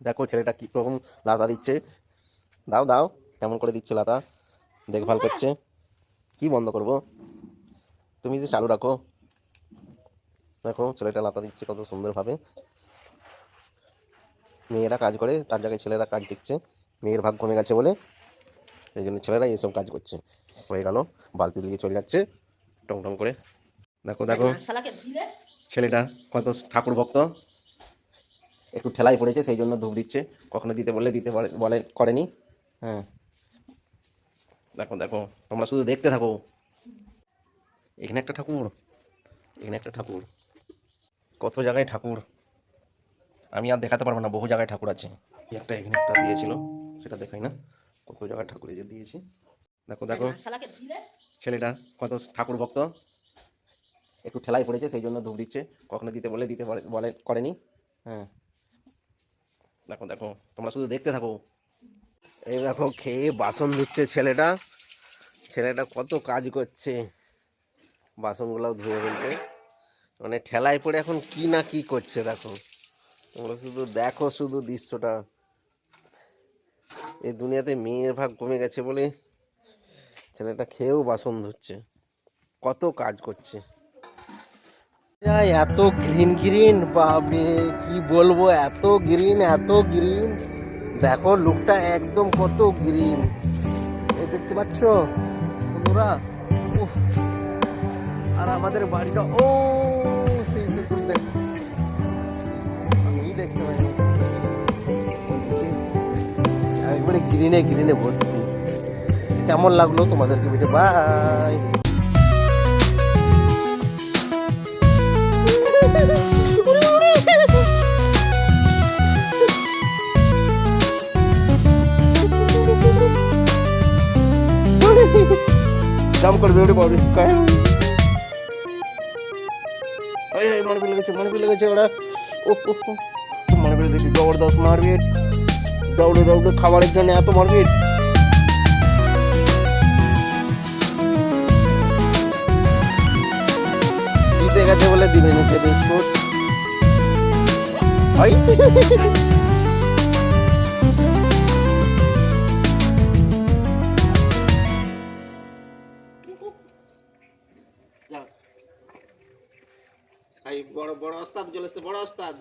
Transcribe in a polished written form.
দেখো ছেলেটা কি রকম লাতা দিচ্ছে। দাও দাও, কেমন করে দিচ্ছে লাতা, দেখভাল করছে। কি বন্ধ করব, তুমি যে চালু রাখো। দেখো ছেলেটা লাতা দিচ্ছে কত সুন্দরভাবে। মেয়েরা কাজ করে, তার জায়গায় ছেলেরা কাজ দিচ্ছে। মেয়ের ভাগ কমে গেছে বলে এই জন্য ছেলেরা এইসব কাজ করছে। হয়ে গেল, বালতি দিকে চলে যাচ্ছে টং টং করে। দেখো দেখো ছেলেটা কত ঠাকুর ভক্ত, একটু ঠেলায় পড়েছে সেই জন্য ধূপ দিচ্ছে। কখনো দিতে বললে দিতে বলে করেনি। হ্যাঁ দেখো দেখো, তোমরা শুধু দেখতে থাকো। এখানে একটা ঠাকুর, এখানে একটা ঠাকুর, কত জায়গায় ঠাকুর আমি আর দেখাতে পারবো না, বহু জায়গায় ঠাকুর আছে। একটা এখানে একটা দিয়েছিল, সেটা দেখাই না, কত জায়গায় ঠাকুর এই যে দিয়েছি। দেখো দেখো ছেলেটা কত ঠাকুর ভক্ত, একটু ঠেলায় পড়েছে সেই জন্য ধূপ দিচ্ছে। কখনো দিতে বললে দিতে বলে করেনি। হ্যাঁ দেখো দেখো, তোমরা শুধু দেখতে থাকো। এই দেখো খেয়ে বাসন ধুচ্ছে ছেলেটা, ছেলেটা কত কাজ করছে, বাসনগুলোও ধুয়ে ফেলছে। মানে ঠেলায় পড়ে এখন কি না কি করছে দেখো। তোমরা শুধু দেখো শুধু দৃশ্যটা। এই দুনিয়াতে মেয়ের ভাগ কমে গেছে বলে ছেলেটা খেয়েও বাসন ধুচ্ছে, কত কাজ করছে। এত গ্রিন গ্রিন, বাবে কি বলবো, এত গ্রিন এত গ্রিন। দেখো লুকটা একদম কত গ্রিন, এই দেখতে পাচ্ছ বন্ধুরা। উফ, আর আমাদের বাড়িটা ও সেই আমি দেখতে পাইনি, একবারে গ্রিনে গ্রিনে ভর্তি। কেমন লাগলো তোমাদেরকে ভিডিও, বাই। জাম করবে ওটা পাবি কায়, ওই মনে পড়ে লেগেছে ওরা। ওহ মনে পড়ে দেখি জবরদস্ত মারপিট, দৌড়ে দৌড়ে খাবারের জন্য এত মারপিট। জিতে গেছে বলে দিবে নিচে বিস্কুট। এই বড় বড় ওস্তাদ চলেছে, বড় ওস্তাদ।